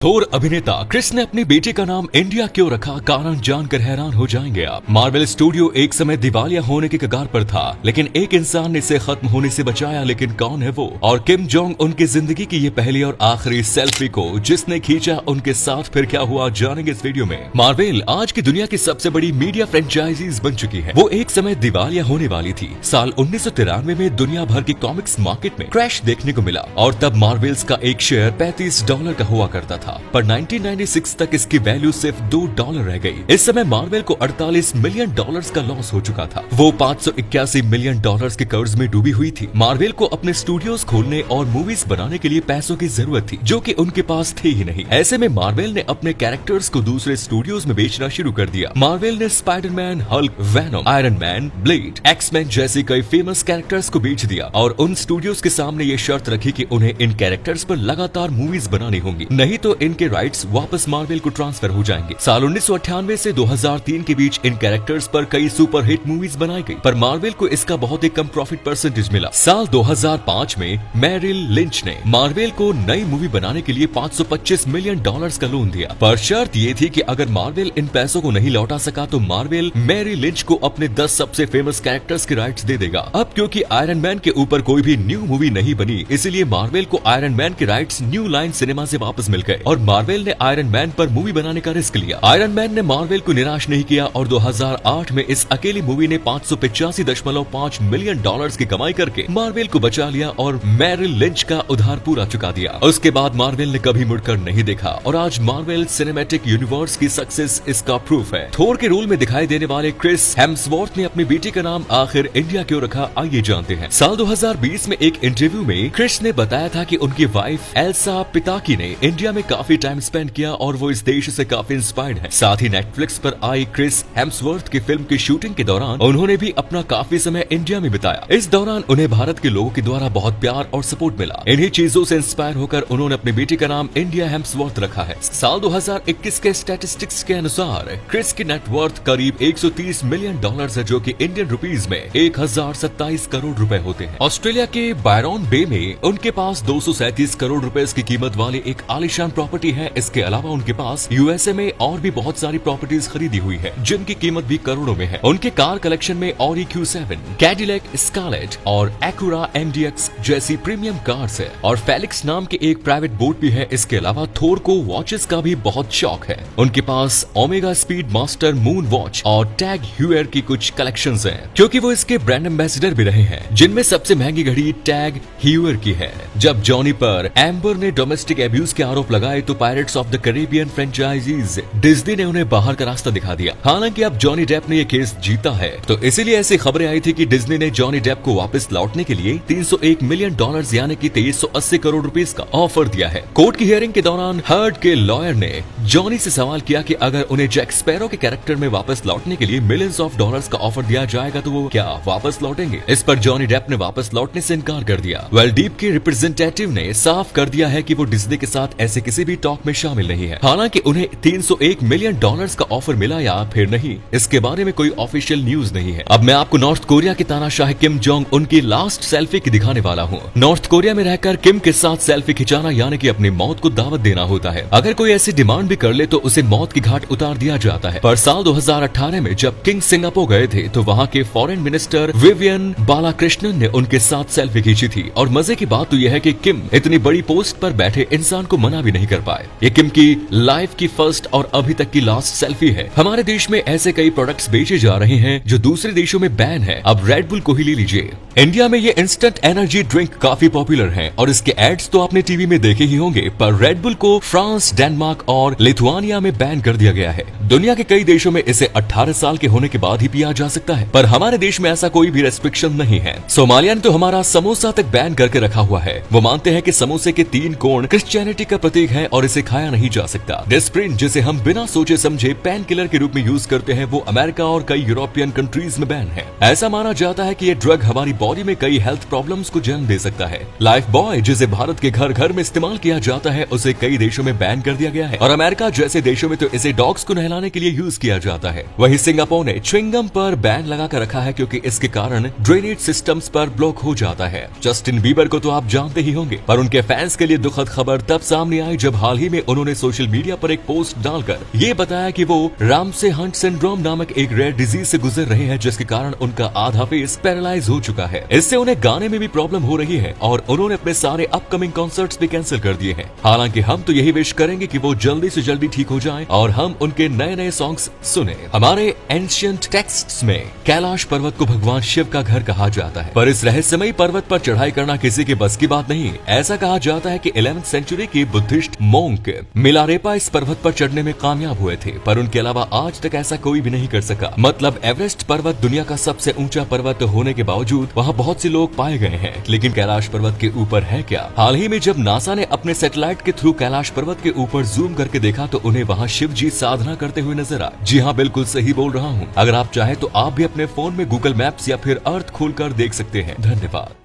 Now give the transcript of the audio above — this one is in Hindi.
थोर अभिनेता क्रिस ने अपनी बेटे का नाम इंडिया क्यों रखा, कारण जानकर हैरान हो जाएंगे आप। मार्वल स्टूडियो एक समय दिवालिया होने के कगार पर था, लेकिन एक इंसान ने इसे खत्म होने से बचाया। लेकिन कौन है वो? और किम जोंग उनकी जिंदगी की ये पहली और आखिरी सेल्फी को जिसने खींचा, उनके साथ फिर क्या हुआ, जानेंगे इस वीडियो में। मार्वल आज की दुनिया की सबसे बड़ी मीडिया फ्रेंचाइजीज बन चुकी है। वो एक समय दिवालिया होने वाली थी। साल 1993 में दुनिया भर की कॉमिक्स मार्केट में क्रैश देखने को मिला और तब मार्वल्स का एक शेयर $35 का हुआ करता था, पर 1996 तक इसकी वैल्यू सिर्फ $2 रह गई। इस समय मार्वल को $48 मिलियन का लॉस हो चुका था। वो $581 मिलियन के कर्ज में डूबी हुई थी। मार्वल को अपने स्टूडियोज खोलने और मूवीज बनाने के लिए पैसों की जरूरत थी, जो कि उनके पास थे ही नहीं। ऐसे में मार्वल ने अपने कैरेक्टर्स को दूसरे स्टूडियोज में बेचना शुरू कर दिया। मार्वल ने Spiderman, Hulk, Venom, Iron Man, Blade, X Men जैसे कई फेमस कैरेक्टर्स को बेच दिया और उन स्टूडियोज के सामने ये शर्त रखी कि उन्हें इन कैरेक्टर्स पर लगातार मूवीज बनानी होंगी, नहीं तो इनके राइट्स वापस मार्वल को ट्रांसफर हो जाएंगे। साल 1998 से 2003 के बीच इन कैरेक्टर्स पर कई सुपर हिट मूवीज बनाई गई, पर मार्वल को इसका बहुत ही कम प्रॉफिट परसेंटेज मिला। साल 2005 में मैरिल लिंच ने मार्वल को नई मूवी बनाने के लिए $525 मिलियन का लोन दिया, पर शर्त ये थी कि अगर मार्वल इन पैसों को नहीं लौटा सका तो मार्वल मैरी लिंच को अपने 10 सबसे फेमस कैरेक्टर्स के राइट्स दे देगा। अब क्योंकि आयरन मैन के ऊपर कोई भी न्यू मूवी नहीं बनी, इसलिए मार्वल को आयरन मैन के राइट्स न्यू लाइन सिनेमा से वापस मिल गए और मार्वल ने आयरन मैन पर मूवी बनाने का रिस्क लिया। आयरन मैन ने मार्वल को निराश नहीं किया और 2008 में इस अकेली मूवी ने $585.5 मिलियन की कमाई करके मार्वल को बचा लिया और मैरिल लिंच का उधार पूरा चुका दिया। उसके बाद मार्वल ने कभी मुड़कर नहीं देखा और आज मार्वल सिनेमैटिक यूनिवर्स की सक्सेस इसका प्रूफ है। थोर के रोल में दिखाई देने वाले क्रिस हेम्सवर्थ ने अपनी बेटी का नाम आखिर इंडिया क्यों रखा, आइए जानते हैं। साल 2020 में एक इंटरव्यू में क्रिस ने बताया था कि उनकी वाइफ एल्सा पिताकी ने इंडिया में काफी टाइम स्पेंड किया और वो इस देश से काफी इंस्पायर्ड है। साथ ही नेटफ्लिक्स पर आई क्रिस हेम्सवर्थ की फिल्म की शूटिंग के दौरान उन्होंने भी अपना काफी समय इंडिया में बिताया। इस दौरान उन्हें भारत के लोगों के द्वारा बहुत प्यार और सपोर्ट मिला। इन्हीं चीजों से इंस्पायर होकर उन्होंने अपनी बेटी का नाम इंडिया हेम्सवर्थ रखा है। साल 2021 के स्टैटिस्टिक्स के अनुसार क्रिस की नेटवर्थ करीब $130 मिलियन है, जो कि इंडियन रुपीज में 1027 करोड़ रुपए होते हैं। ऑस्ट्रेलिया के बायरन बे में उनके पास 237 करोड़ रुपए की कीमत वाली एक आलीशान प्रॉपर्टी है। इसके अलावा उनके पास यूएसए में और भी बहुत सारी प्रॉपर्टीज खरीदी हुई है, जिनकी कीमत भी करोड़ों में है। उनके कार कलेक्शन में ऑडी Q7, कैडिलैक स्कारलेट और एक्यूरा MDX जैसी प्रीमियम कार्स है और फेलिक्स नाम के एक प्राइवेट बोट भी है। इसके अलावा थोर को वॉचेस का भी बहुत शौक है। उनके पास Omega Speedmaster moon watch और टैग ह्यूयर की कुछ कलेक्शंस हैं, क्योंकि वो इसके ब्रांड एम्बेसडर भी रहे हैं, जिनमें सबसे महंगी घड़ी टैग ह्यूयर की है। जब जॉनी पर एम्बर ने डोमेस्टिक एब्यूज के आरोप लगाए तो pirates of the Caribbean franchises Disney ने उन्हें बाहर का रास्ता दिखा दिया। हालांकि अब जॉनी डेप ने ये केस जीता है, तो इसीलिए ऐसी खबरें आई थी कि डिज्नी ने जॉनी डेप को वापस लौटने के लिए $301 मिलियन यानी कि 2380 करोड़ रुपीस का ऑफर दिया है। कोर्ट की हियरिंग के दौरान हर्ड के लॉयर ने जॉनी से सवाल किया कि अगर उन्हें जैक स्पैरो के कैरेक्टर में वापस लौटने के लिए मिलियंस ऑफ डॉलर्स का ऑफर दिया जाएगा तो वो क्या वापस लौटेंगे। इस पर जॉनी डेप ने वापस लौटने से इनकार कर दिया। वेल डीप के रिप्रेजेंटेटिव ने साफ कर दिया है कि वो डिज्नी के साथ ऐसे किसी भी टॉक में शामिल नहीं है। हालांकि उन्हें $301 मिलियन का ऑफर मिला या फिर नहीं, इसके बारे में कोई ऑफिशियल न्यूज नहीं है। अब मैं आपको नॉर्थ कोरिया के तानाशाह किम जोंग उनकी लास्ट सेल्फी की दिखाने वाला हूँ। नॉर्थ कोरिया में रहकर किम के साथ सेल्फी खिंचाना यानी कि अपनी मौत को दावत देना होता है। अगर कोई ऐसी डिमांड भी कर ले तो उसे मौत की घाट उतार दिया जाता है। पर साल 2018 में जब किंग सिंगापुर गए थे तो वहाँ के फॉरेन मिनिस्टर विवियन बालाकृष्णन ने उनके साथ सेल्फी खींची थी और मजे की बात तो यह है कि किम इतनी बड़ी पोस्ट पर बैठे इंसान को मना भी नहीं कर पाए। ये किम की लाइफ की फर्स्ट और अभी तक की लास्ट सेल्फी है। हमारे देश में ऐसे कई प्रोडक्ट्स बेचे जा रहे हैं जो दूसरे देशों में बैन है। अब रेड बुल को ही ले लीजिए। इंडिया में ये इंस्टेंट एनर्जी ड्रिंक काफी पॉपुलर है और इसके एड्स तो आपने टीवी में देखे ही होंगे, पर रेड बुल को फ्रांस, डेनमार्क और लिथुआनिया में बैन कर दिया गया है। दुनिया के कई देशों में इसे 18 साल के होने के बाद ही पिया जा सकता है, पर हमारे देश में ऐसा कोई भी रेस्ट्रिक्शन नहीं है। सोमालिया ने तो हमारा समोसा तक बैन करके रखा हुआ है। वो मानते हैं कि समोसे के 3 कोण क्रिश्चियनिटी का प्रतीक है और इसे खाया नहीं जा सकता। डिस्प्रिन, जिसे हम बिना सोचे समझे पेन किलर के रूप में यूज करते हैं, वो अमेरिका और कई यूरोपियन कंट्रीज में बैन है। ऐसा माना जाता है कि ये ड्रग हमारी बॉडी में कई हेल्थ प्रॉब्लम्स को जन्म दे सकता है। लाइफ बॉय, जिसे भारत के घर घर में इस्तेमाल किया जाता है, उसे कई देशों में बैन कर दिया गया है और अमेरिका जैसे देशों में तो इसे डॉग्स को नहलाने के लिए यूज किया जाता है। वहीं सिंगापुर ने च्युइंगम पर बैन लगा कर रखा है क्योंकि इसके कारण ड्रेनेज सिस्टम्स पर ब्लॉक हो जाता है। जस्टिन बीबर को तो आप जानते ही होंगे, पर उनके फैंस के लिए दुखद खबर तब सामने आई जब जब हाल ही में उन्होंने सोशल मीडिया पर एक पोस्ट डालकर ये बताया कि वो रामसे हंट सिंड्रोम नामक एक रेयर डिजीज से गुजर रहे हैं, जिसके कारण उनका आधा फेस पैरालाइज हो चुका है। इससे उन्हें गाने में भी प्रॉब्लम हो रही है और उन्होंने अपने सारे अपकमिंग कॉन्सर्ट्स भी कैंसिल कर दिए हैं। हालांकि हम तो यही विश करेंगे कि वो जल्दी से जल्दी ठीक हो जाएं और हम उनके नए नए सॉन्ग्स सुने। हमारे एंशिएंट टेक्स्ट्स में कैलाश पर्वत को भगवान शिव का घर कहा जाता है, पर इस रहस्यमयी पर्वत पर चढ़ाई करना किसी के बस की बात नहीं। ऐसा कहा जाता है कि 11वीं सेंचुरी के बुद्धिस्ट मोंक मिलारेपा इस पर्वत पर चढ़ने में कामयाब हुए थे, पर उनके अलावा आज तक ऐसा कोई भी नहीं कर सका। मतलब एवरेस्ट पर्वत दुनिया का सबसे ऊंचा पर्वत होने के बावजूद वहाँ बहुत से लोग पाए गए हैं, लेकिन कैलाश पर्वत के ऊपर है क्या? हाल ही में जब नासा ने अपने सैटेलाइट के थ्रू कैलाश पर्वत के ऊपर जूम करके देखा तो उन्हें वहाँ शिव जी साधना करते हुए नजर आए। जी हाँ, बिल्कुल सही बोल रहा हूँ। अगर आप चाहे तो आप भी अपने फोन में गूगल मैप्स या फिर अर्थ खोलकर देख सकते हैं। धन्यवाद।